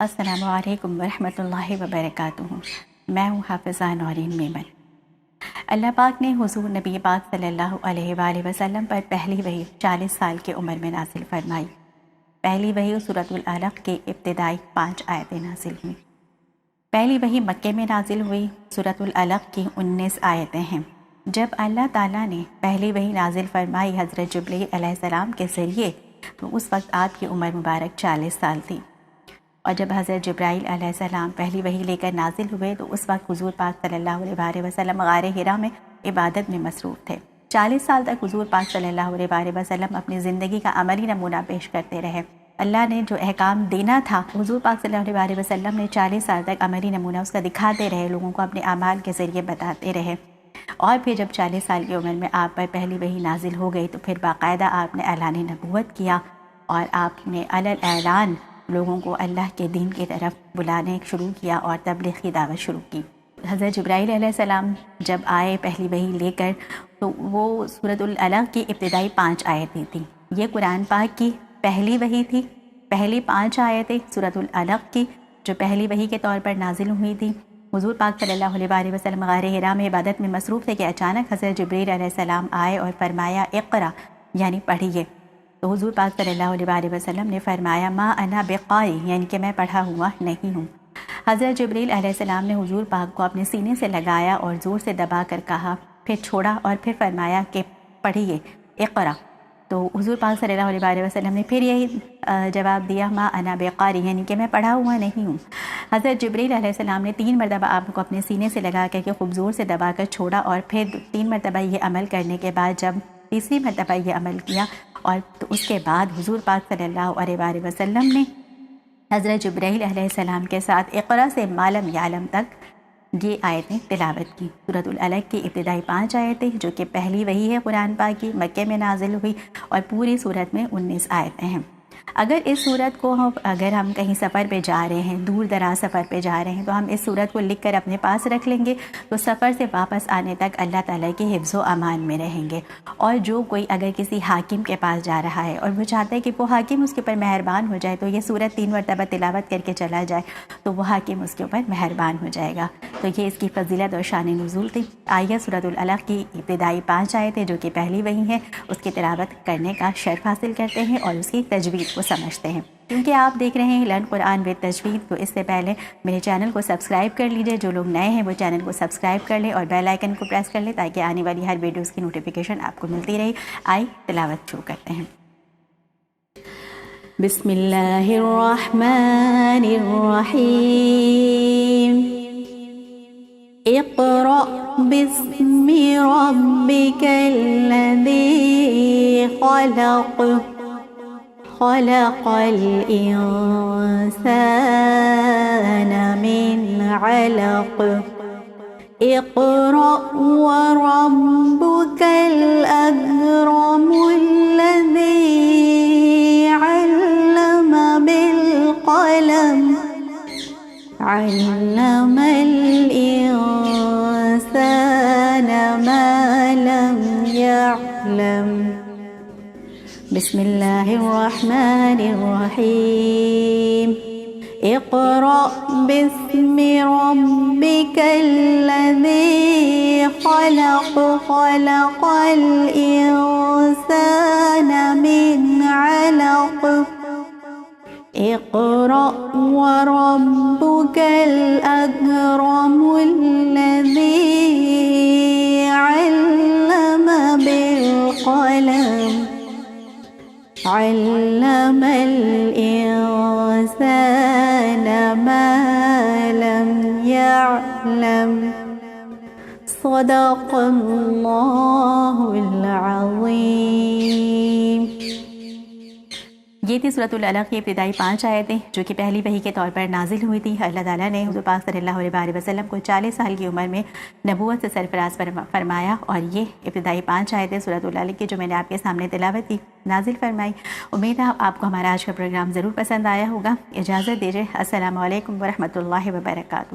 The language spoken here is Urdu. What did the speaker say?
السلام علیکم ورحمۃ اللہ وبرکاتہ۔ میں ہوں حافظہ نورین میمن۔ اللہ پاک نے حضور نبی پاک صلی اللہ علیہ وآلہ وسلم پر پہلی وحی 40 سال کی عمر میں نازل فرمائی۔ پہلی وحی سورۃ العلق کے ابتدائی 5 آیتیں نازل ہوئیں۔ پہلی وحی مکے میں نازل ہوئی۔ سورۃ العلق کی 19 آیتیں ہیں۔ جب اللہ تعالیٰ نے پہلی وحی نازل فرمائی حضرت جبرائیل علیہ السلام کے ذریعے تو اس وقت آپ کی عمر مبارک 40 سال تھی، اور جب حضرت جبرائیل علیہ السلام پہلی وحی لے کر نازل ہوئے تو اس وقت حضور پاک صلی اللہ علیہ وآلہ وسلم غار حرا میں عبادت میں مصروف تھے۔ 40 سال تک حضور پاک صلی اللہ علیہ وآلہ وسلم اپنی زندگی کا عملی نمونہ پیش کرتے رہے۔ اللہ نے جو احکام دینا تھا حضور پاک صلی اللہ علیہ وآلہ وسلم نے 40 سال تک عملی نمونہ اس کا دکھاتے رہے، لوگوں کو اپنے اعمال کے ذریعے بتاتے رہے۔ اور پھر جب 40 سال کی عمر میں آپ پر پہلی وحی نازل ہو گئی تو پھر باقاعدہ آپ نے اعلان نبوت کیا، اور آپ نے علل اعلان لوگوں کو اللہ کے دین کی طرف بلانے شروع کیا اور تبلیغ کی دعوت شروع کی۔ حضرت جبرائیل علیہ السلام جب آئے پہلی وحی لے کر تو وہ سورۃ العلق کی ابتدائی 5 آیتیں تھیں۔ یہ قرآن پاک کی پہلی وحی تھی۔ پہلی 5 آیتیں سورۃ العلق کی جو پہلی وحی کے طور پر نازل ہوئی تھی۔ حضور پاک صلی اللہ علیہ وآلہ وسلم غار حرا میں عبادت میں مصروف تھے کہ اچانک حضرت جبرائیل علیہ السلام آئے اور فرمایا اقرا، یعنی پڑھیے۔ تو حضور پاک صلی اللہ علیہ وآلہ وسلم نے فرمایا ما انا بقاری، یعنی کہ میں پڑھا ہوا نہیں ہوں۔ حضرت جبرائیل علیہ السلام نے حضور پاک کو اپنے سینے سے لگایا اور زور سے دبا کر کہا، پھر چھوڑا اور پھر فرمایا کہ پڑھیے اقرا۔ تو حضور پاک صلی اللہ علیہ وآلہ وسلم نے پھر یہی جواب دیا ما انا بقاری، یعنی کہ میں پڑھا ہوا نہیں ہوں۔ حضرت جبرائیل علیہ السلام نے 3 مرتبہ آپ کو اپنے سینے سے لگا کر کے خوب زور سے دبا کر چھوڑا، اور پھر 3 مرتبہ یہ عمل کرنے کے بعد جب تیسری مرتبہ یہ عمل کیا اور تو اس کے بعد حضور پاک صلی اللہ علیہ وآلہ وسلم نے حضرت جبرائیل علیہ السلام کے ساتھ اقرا سے ما لم یعلم تک یہ آیتیں تلاوت کی۔ سورۃ العلق کی ابتدائی 5 آیتیں جو کہ پہلی وحی ہے قرآن پاک کی، مکے میں نازل ہوئی، اور پوری صورت میں 19 آیتیں ہیں۔ اگر اس صورت کو اگر ہم کہیں سفر پہ جا رہے ہیں، دور دراز سفر پہ جا رہے ہیں، تو ہم اس صورت کو لکھ کر اپنے پاس رکھ لیں گے تو سفر سے واپس آنے تک اللہ تعالیٰ کے حفظ و امان میں رہیں گے۔ اور جو کوئی اگر کسی حاکم کے پاس جا رہا ہے اور وہ چاہتا ہے کہ وہ حاکم اس کے اوپر مہربان ہو جائے تو یہ صورت 3 مرتبہ تلاوت کر کے چلا جائے تو وہ حاکم اس کے اوپر مہربان ہو جائے گا۔ تو یہ اس کی فضیلت اور شان نزول تھی۔ آئیے سورۃ العلق کی ابتدائی 5 آیتیں جو کہ پہلی وحی ہے اس کی تلاوت کرنے کا شرف حاصل کرتے ہیں اور اس کی تجوید کو سمجھتے ہیں۔ کیونکہ آپ دیکھ رہے ہیں لرن قرآن وتھ تجوید، تو اس سے پہلے میرے چینل کو سبسکرائب کر لیجئے۔ جو لوگ نئے ہیں وہ چینل کو سبسکرائب کر لیں اور بیل آئیکن کو پریس کر لیں تاکہ آنے والی ہر ویڈیوز کی نوٹیفیکیشن آپ کو ملتی رہے۔ آئیے تلاوت شروع کرتے ہیں۔ بسم اللہ الرحمن الرحیم۔ اقرأ باسم ربک الذی خلق، خلق الإنسان من علق، اقرأ وربك الأكرم الذي علم بالقلم، علم الإنسان ما لم يعلم۔ بسم اللہ الرحمن الرحیم۔ اقرأ باسم ربک الذی خلق، خلق الانسان من علق، اقرأ وربک الاکرم الذی علم بالقلم، علم الإنسان ما لم يعلم۔ صدق اللہ العظیم۔ یہ تھی سورۃ العلق کی ابتدائی 5 آیتیں جو کہ پہلی وحی کے طور پر نازل ہوئی تھی۔ اللہ تعالیٰ نے حضور پاک صلی اللہ علیہ وآلہ وسلم کو 40 سال کی عمر میں نبوت سے سرفراز فرمایا، اور یہ ابتدائی 5 آیتیں سورۃ العلق کی جو میں نے آپ کے سامنے تلاوت کی نازل فرمائی۔ امید ہے آپ کو ہمارا آج کا پروگرام ضرور پسند آیا ہوگا۔ اجازت دیجیے، السلام علیکم ورحمۃ اللہ وبرکاتہ۔